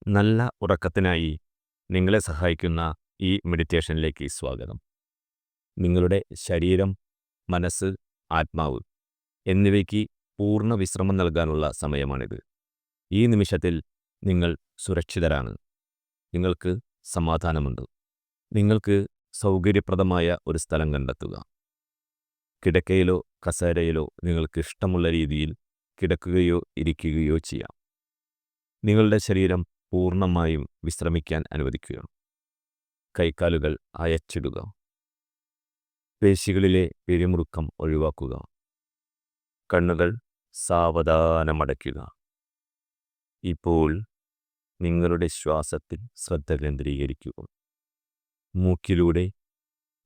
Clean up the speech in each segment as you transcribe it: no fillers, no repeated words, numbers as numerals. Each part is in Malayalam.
നല്ല ഉറക്കത്തിനായി നിങ്ങളെ സഹായിക്കുന്ന ഈ മെഡിറ്റേഷനിലേക്ക് സ്വാഗതം. നിങ്ങളുടെ ശരീരം, മനസ്സ്, ആത്മാവ് എന്നിവയ്ക്ക് പൂർണ്ണ വിശ്രമം നൽകാനുള്ള സമയമാണിത്. ഈ നിമിഷത്തിൽ നിങ്ങൾ സുരക്ഷിതരാണ്. നിങ്ങൾക്ക് സമാധാനമുണ്ട്. നിങ്ങൾക്ക് സൗകര്യപ്രദമായ ഒരു സ്ഥലം കണ്ടെത്തുക. കിടക്കയിലോ കസേരയിലോ നിങ്ങൾക്ക് ഇഷ്ടമുള്ള രീതിയിൽ കിടക്കുകയോ ഇരിക്കുകയോ ചെയ്യാം. നിങ്ങളുടെ ശരീരം പൂർണ്ണമായും വിശ്രമിക്കാൻ അനുവദിക്കുക. കൈക്കാലുകൾ അയച്ചിടുക. പേശികളിലെ പിരിമുറുക്കം ഒഴിവാക്കുക. കണ്ണുകൾ സാവധാനമടയ്ക്കുക. ഇപ്പോൾ നിങ്ങളുടെ ശ്വാസത്തിൽ ശ്രദ്ധ കേന്ദ്രീകരിക്കുക. മൂക്കിലൂടെ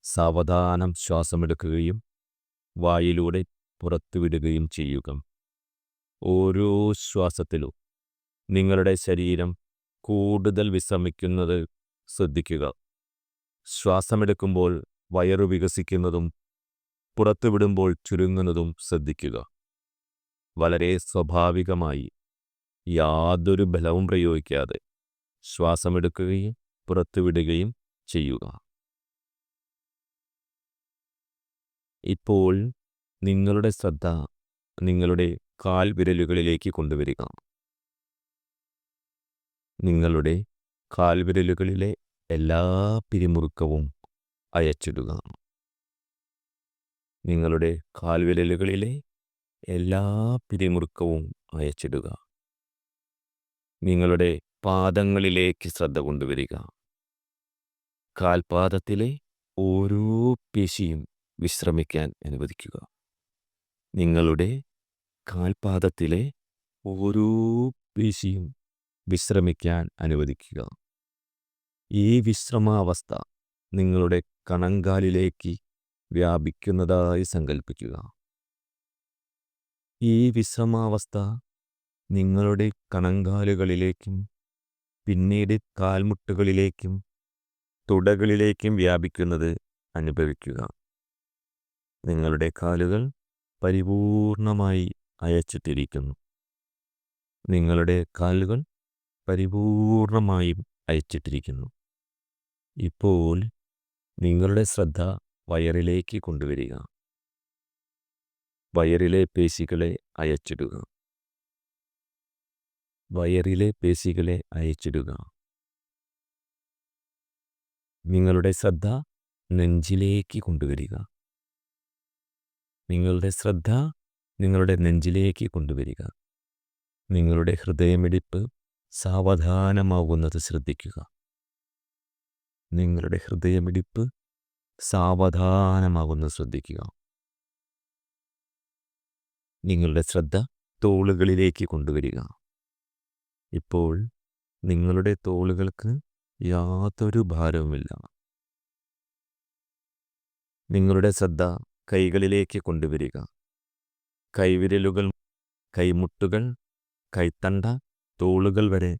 സാവധാനം ശ്വാസമെടുക്കുകയും വായിലൂടെ പുറത്തുവിടുകയും ചെയ്യുക. ഓരോ ശ്വാസത്തിലും നിങ്ങളുടെ ശരീരം കൂടുതൽ വിശ്രമിക്കുന്നത് ശ്രദ്ധിക്കുക. ശ്വാസമെടുക്കുമ്പോൾ വയറു വികസിക്കുന്നതും പുറത്തുവിടുമ്പോൾ ചുരുങ്ങുന്നതും ശ്രദ്ധിക്കുക. വളരെ സ്വാഭാവികമായി യാതൊരു ബലവും പ്രയോഗിക്കാതെ ശ്വാസമെടുക്കുകയും പുറത്തുവിടുകയും ചെയ്യുക. ഇപ്പോൾ നിങ്ങളുടെ ശ്രദ്ധ നിങ്ങളുടെ കാൽവിരലുകളിലേക്ക് കൊണ്ടുവരിക. നിങ്ങളുടെ കാൽവിരലുകളിലെ എല്ലാ പിരിമുറുക്കവും അയച്ചിടുക. നിങ്ങളുടെ കാൽവിരലുകളിലെ എല്ലാ പിരിമുറുക്കവും അയച്ചിടുക. നിങ്ങളുടെ പാദങ്ങളിലേക്ക് ശ്രദ്ധ കൊണ്ടുവരിക. കാൽപാദത്തിലെ ഓരോ പേശിയും വിശ്രമിക്കാൻ അനുവദിക്കുക. നിങ്ങളുടെ കാൽപാദത്തിലെ ഓരോ പേശിയും വിശ്രമിക്കാൻ അനുവദിക്കുക. ഈ വിശ്രമാവസ്ഥ നിങ്ങളുടെ കണങ്കാലിലേക്ക് വ്യാപിക്കുന്നതായി സങ്കല്പിക്കുക. ഈ വിശ്രമാവസ്ഥ നിങ്ങളുടെ കണങ്കാലുകളിലേക്കും പിന്നീട് കാൽമുട്ടുകളിലേക്കും തുടകളിലേക്കും വ്യാപിക്കുന്നത് അനുഭവിക്കുക. നിങ്ങളുടെ കാലുകൾ പരിപൂർണമായി അയച്ചിട്ടിരിക്കുന്നു. നിങ്ങളുടെ കാലുകൾ പരിപൂർണമായും അയച്ചിട്ടിരിക്കുന്നു. ഇപ്പോൾ നിങ്ങളുടെ ശ്രദ്ധ വയറിലേക്ക് കൊണ്ടുവരിക. വയറിലെ പേശികളെ അയച്ചിടുക. വയറിലെ പേശികളെ അയച്ചിടുക. നിങ്ങളുടെ ശ്രദ്ധ നെഞ്ചിലേക്ക് കൊണ്ടുവരിക. നിങ്ങളുടെ ശ്രദ്ധ നിങ്ങളുടെ നെഞ്ചിലേക്ക് കൊണ്ടുവരിക. നിങ്ങളുടെ ഹൃദയമിടിപ്പ് സാവധാനമാകുന്നത് ശ്രദ്ധിക്കുക. നിങ്ങളുടെ ഹൃദയമിടിപ്പ് സാവധാനമാകുന്നത് ശ്രദ്ധിക്കുക. നിങ്ങളുടെ ശ്രദ്ധ തോളുകളിലേക്ക് കൊണ്ടുവരിക. ഇപ്പോൾ നിങ്ങളുടെ തോളുകൾക്ക് യാതൊരു ഭാരവുമില്ല. നിങ്ങളുടെ ശ്രദ്ധ കൈകളിലേക്ക് കൊണ്ടുവരിക. കൈവിരലുകൾ, കൈമുട്ടുകൾ, കൈത്തണ്ട, തോളുകൾ വരെ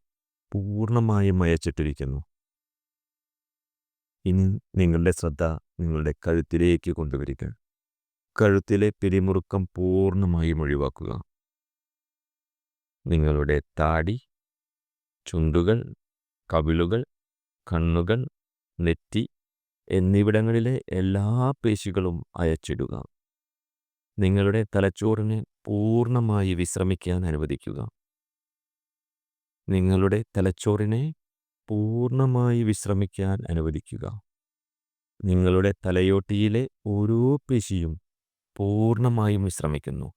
പൂർണ്ണമായും അയച്ചിട്ടിരിക്കുന്നു. ഇനി നിങ്ങളുടെ ശ്രദ്ധ നിങ്ങളുടെ കഴുത്തിലേക്ക് കൊണ്ടുവരിക. കഴുത്തിലെ പിരിമുറുക്കം പൂർണ്ണമായും ഒഴിവാക്കുക. നിങ്ങളുടെ താടി, ചുണ്ടുകൾ, കവിളുകൾ, കണ്ണുകൾ, നെറ്റി എന്നിവിടങ്ങളിലെ എല്ലാ പേശികളും അയച്ചിടുക. നിങ്ങളുടെ തലച്ചോറിനെ പൂർണ്ണമായി വിശ്രമിക്കാൻ അനുവദിക്കുക. നിങ്ങളുടെ തലച്ചോറിനെ പൂർണ്ണമായി വിശ്രമിക്കാൻ അനുവദിക്കുക. നിങ്ങളുടെ തലയോട്ടിയിലെ ഓരോ പേശിയും പൂർണ്ണമായും വിശ്രമിക്കുന്നു.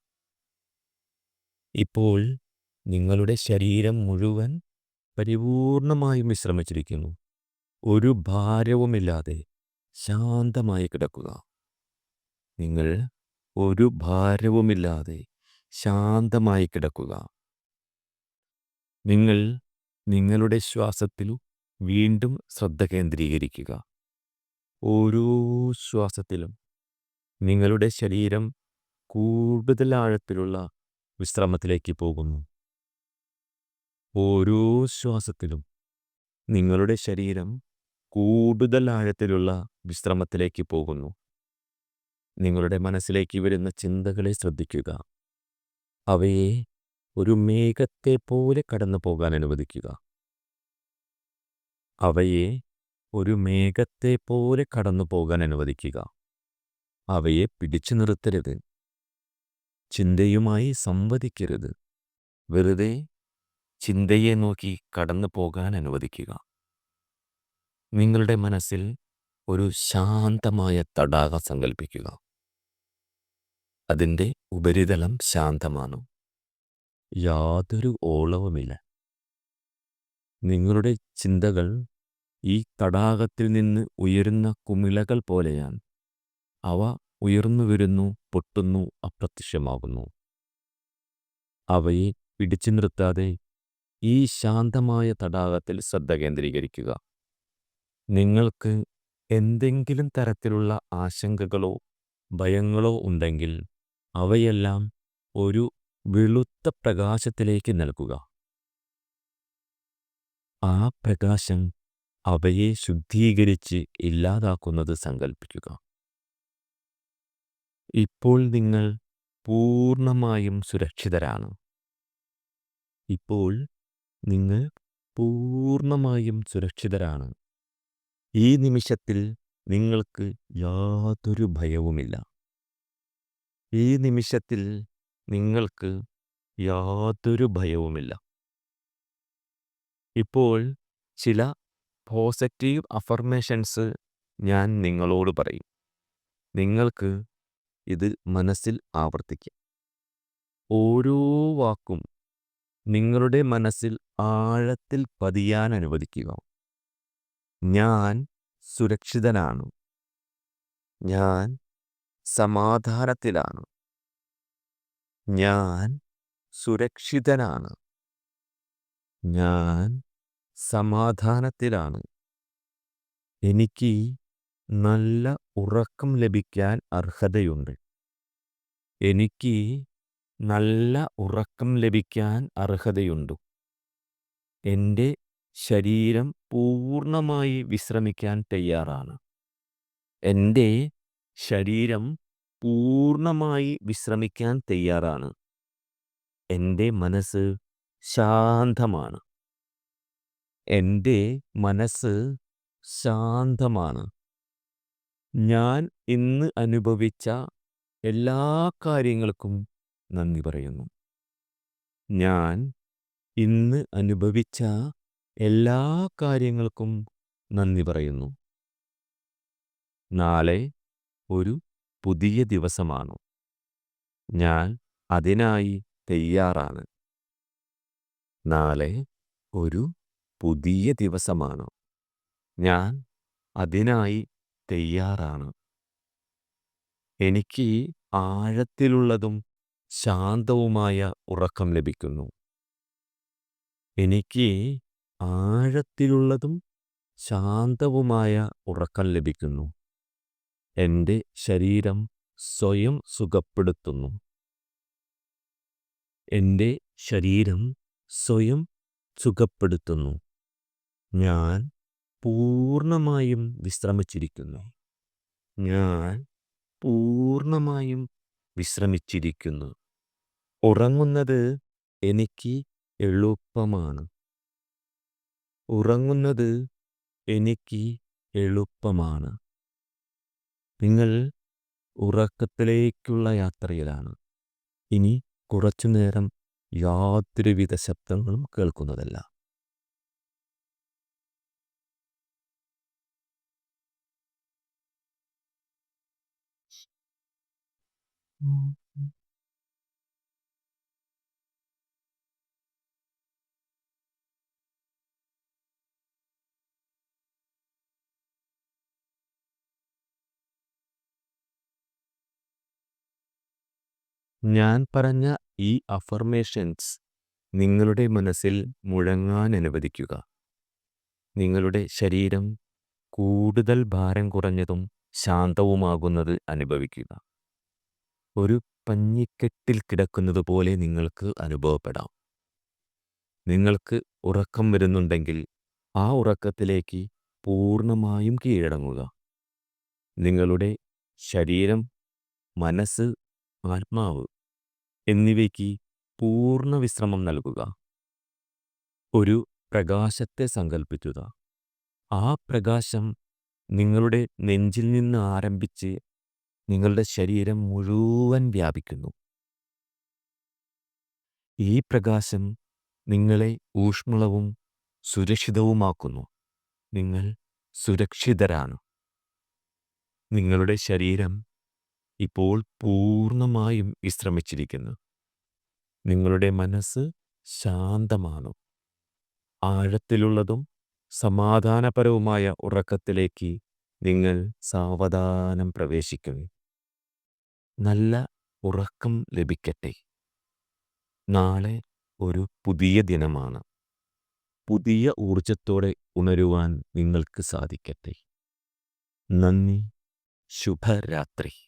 ഇപ്പോൾ നിങ്ങളുടെ ശരീരം മുഴുവൻ പരിപൂർണമായും വിശ്രമിച്ചിരിക്കുന്നു. ഒരു ഭാരവുമില്ലാതെ ശാന്തമായി കിടക്കുക. നിങ്ങൾ ഒരു ഭാരവുമില്ലാതെ ശാന്തമായി കിടക്കുക. നിങ്ങൾ നിങ്ങളുടെ ശ്വാസത്തിൽ വീണ്ടും ശ്രദ്ധ കേന്ദ്രീകരിക്കുക. ഓരോ ശ്വാസത്തിലും നിങ്ങളുടെ ശരീരം കൂടുതൽ ആഴത്തിലുള്ള വിശ്രമത്തിലേക്ക് പോകുന്നു. ഓരോ ശ്വാസത്തിലും നിങ്ങളുടെ ശരീരം കൂടുതൽ ആഴത്തിലുള്ള വിശ്രമത്തിലേക്ക് പോകുന്നു. നിങ്ങളുടെ മനസ്സിലേക്ക് വരുന്ന ചിന്തകളെ ശ്രദ്ധിക്കുക. അവയെ ഒരു മേഘത്തെ പോലെ കടന്നു പോകാൻ അനുവദിക്കുക. അവയെ ഒരു മേഘത്തെപ്പോലെ കടന്നു പോകാൻ അനുവദിക്കുക. അവയെ പിടിച്ചു നിർത്തരുത്. ചിന്തയുമായി സംവദിക്കരുത്. വെറുതെ ചിന്തയെ നോക്കി കടന്നു പോകാൻ അനുവദിക്കുക. നിങ്ങളുടെ മനസ്സിൽ ഒരു ശാന്തമായ തടാകം സങ്കല്പിക്കുക. അതിൻ്റെ ഉപരിതലം ശാന്തമാണ്. യാതൊരു ഓളവുമില്ല. നിങ്ങളുടെ ചിന്തകൾ ഈ തടാകത്തിൽ നിന്ന് ഉയരുന്ന കുമിളകൾ പോലെയാണ്. അവ ഉയർന്നു വരുന്നു, പൊട്ടുന്നു, അപ്രത്യക്ഷമാകുന്നു. അവയെ പിടിച്ചു നിർത്താതെ ഈ ശാന്തമായ തടാകത്തിൽ ശ്രദ്ധ കേന്ദ്രീകരിക്കുക. നിങ്ങൾക്ക് എന്തെങ്കിലും തരത്തിലുള്ള ആശങ്കകളോ ഭയങ്ങളോ ഉണ്ടെങ്കിൽ അവയെല്ലാം ഒരു വെളുത്ത പ്രകാശത്തിലേക്ക് നൽകുക. ആ പ്രകാശം അവയെ ശുദ്ധീകരിച്ച് ഇല്ലാതാക്കുന്നത് സങ്കൽപ്പിക്കുക. ഇപ്പോൾ നിങ്ങൾ പൂർണ്ണമായും സുരക്ഷിതരാണ്. ഇപ്പോൾ നിങ്ങൾ പൂർണ്ണമായും സുരക്ഷിതരാണ്. ഈ നിമിഷത്തിൽ നിങ്ങൾക്ക് യാതൊരു ഭയവുമില്ല. ഈ നിമിഷത്തിൽ നിങ്ങൾക്ക് യാതൊരു ഭയവുമില്ല. ഇപ്പോൾ ചില പോസിറ്റീവ് അഫർമേഷൻസ് ഞാൻ നിങ്ങളോട് പറയും. നിങ്ങൾക്ക് ഇത് മനസ്സിൽ ആവർത്തിക്കാം. ഓരോ വാക്കും നിങ്ങളുടെ മനസ്സിൽ ആഴത്തിൽ പതിയാൻ അനുവദിക്കുക. ഞാൻ സുരക്ഷിതനാണ്. ഞാൻ സമാധാനത്തിലാണ്. ഞാൻ സുരക്ഷിതനാണ്. ഞാൻ സമാധാനത്തിലാണ്. എനിക്ക് നല്ല ഉറക്കം ലഭിക്കാൻ അർഹതയുണ്ട്. എനിക്ക് നല്ല ഉറക്കം ലഭിക്കാൻ അർഹതയുണ്ട്. എൻ്റെ ശരീരം പൂർണ്ണമായി വിശ്രമിക്കാൻ തയ്യാറാണ്. എൻ്റെ ശരീരം പൂർണ്ണമായി വിശ്രമിക്കാൻ തയ്യാറാണ്. എൻ്റെ മനസ്സ് ശാന്തമാണ്. എൻ്റെ മനസ്സ് ശാന്തമാണ്. ഞാൻ ഇന്ന് അനുഭവിച്ച എല്ലാ കാര്യങ്ങൾക്കും നന്ദി പറയുന്നു. ഞാൻ ഇന്ന് അനുഭവിച്ച എല്ലാ കാര്യങ്ങൾക്കും നന്ദി പറയുന്നു. നാളെ ഒരു പുതിയ ദിവസമാണ്. ഞാൻ അതിനായി തയ്യാറാണ്. നാളെ ഒരു പുതിയ ദിവസമാണ്. ഞാൻ അതിനായി തയ്യാറാണ്. എനിക്ക് ആഴത്തിലുള്ളതും ശാന്തവുമായ ഉറക്കം ലഭിക്കുന്നു. എനിക്ക് ആഴത്തിലുള്ളതും ശാന്തവുമായ ഉറക്കം ലഭിക്കുന്നു. എൻ്റെ ശരീരം സ്വയം സുഖപ്പെടുത്തുന്നു. എൻ്റെ ശരീരം സ്വയം സുഖപ്പെടുത്തുന്നു. ഞാൻ പൂർണ്ണമായും വിശ്രമിച്ചിരിക്കുന്നു. ഞാൻ പൂർണ്ണമായും വിശ്രമിച്ചിരിക്കുന്നു. ഉറങ്ങുന്നത് എനിക്ക് എളുപ്പമാണ്. ഉറങ്ങുന്നത് എനിക്ക് എളുപ്പമാണ്. നിങ്ങൾ ഉറക്കത്തിലേക്കുള്ള യാത്രയിലാണ്. ഇനി കുറച്ചുനേരം യാതൊരുവിധ ശബ്ദങ്ങളും കേൾക്കുന്നതല്ല. ഞാൻ പറഞ്ഞ ഈ അഫർമേഷൻസ് നിങ്ങളുടെ മനസ്സിൽ മുഴങ്ങാൻ അനുവദിക്കുക. നിങ്ങളുടെ ശരീരം കൂടുതൽ ഭാരം കുറഞ്ഞതും ശാന്തവുമാകുന്നത് അനുഭവിക്കുക. ഒരു പഞ്ഞിക്കെട്ടിൽ കിടക്കുന്നത് പോലെ നിങ്ങൾക്ക് അനുഭവപ്പെടാം. നിങ്ങൾക്ക് ഉറക്കം വരുന്നുണ്ടെങ്കിൽ ആ ഉറക്കത്തിലേക്ക് പൂർണ്ണമായും കീഴടങ്ങുക. നിങ്ങളുടെ ശരീരം, മനസ്സ്, ആത്മാവ് എന്നിവയ്ക്ക് പൂർണ്ണ വിശ്രമം നൽകുക. ഒരു പ്രകാശത്തെ സങ്കൽപ്പിക്കുക. ആ പ്രകാശം നിങ്ങളുടെ നെഞ്ചിൽ നിന്ന് ആരംഭിച്ച് നിങ്ങളുടെ ശരീരം മുഴുവൻ വ്യാപിക്കുന്നു. ഈ പ്രകാശം നിങ്ങളെ ഊഷ്മളവും സുരക്ഷിതവുമാക്കുന്നു. നിങ്ങൾ സുരക്ഷിതരാണ്. നിങ്ങളുടെ ശരീരം ഇപ്പോൾ പൂർണ്ണമായും വിശ്രമിച്ചിരിക്കുന്നു. നിങ്ങളുടെ മനസ്സ് ശാന്തമാണ്. ആഴത്തിലുള്ളതും സമാധാനപരവുമായ ഉറക്കത്തിലേക്ക് നിങ്ങൾ സാവധാനം പ്രവേശിക്കുന്നു. നല്ല ഉറക്കം ലഭിക്കട്ടെ. നാളെ ഒരു പുതിയ ദിനമാണ്. പുതിയ ഊർജത്തോടെ ഉണരുവാൻ നിങ്ങൾക്ക് സാധിക്കട്ടെ. നന്ദി. ശുഭരാത്രി.